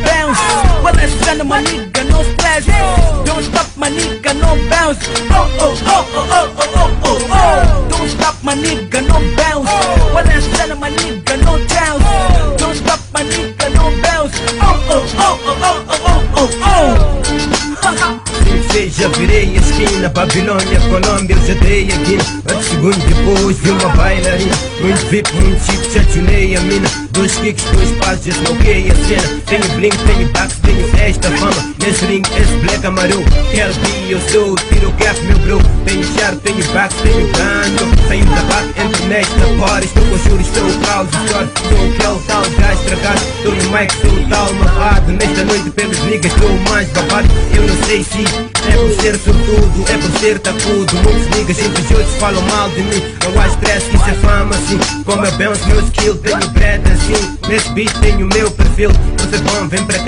bounce. Well, let's send my nigga, no splash. Don't stop my nigga, no bounce. Oh, oh, oh, oh, oh, oh, oh, oh. Don't stop my nigga, no bounce. Well, let's send my nigga, no downs. Don't stop my nigga, no bounce. Oh, oh, oh, oh, oh, oh, oh, oh. Já virei a esquina, Babilônia, Colômbia, eu já dei a guina. 8 segundos depois vi uma bailarina. Muito VIP, muito chique, já tunei a mina. 2 kicks, 2 passos, já smoquei a cena. Tenho blink, tenho backs, tenho esta fama. Nesse ring, esse black amarelo. Kelby, eu sou, tiro gap, meu bro. Tenho sharp, tenho backs, tenho gano. Saio da back, entro nesta party. Estou com juro, estou caos, história. Sou aquele tal gajo tragado. Estou no mic, sou tal marrado. Nesta noite pelos niggas, estou o mais babado. Eu não sei se é por ser sortudo, é por ser tacudo. Muitos niggas invejosos falam mal de mim. Não há stress, isso é fama assim. Como eu bounce meu skill, tenho bread assim. Nesse beat tenho o meu perfil. Você bom, vem pra cá.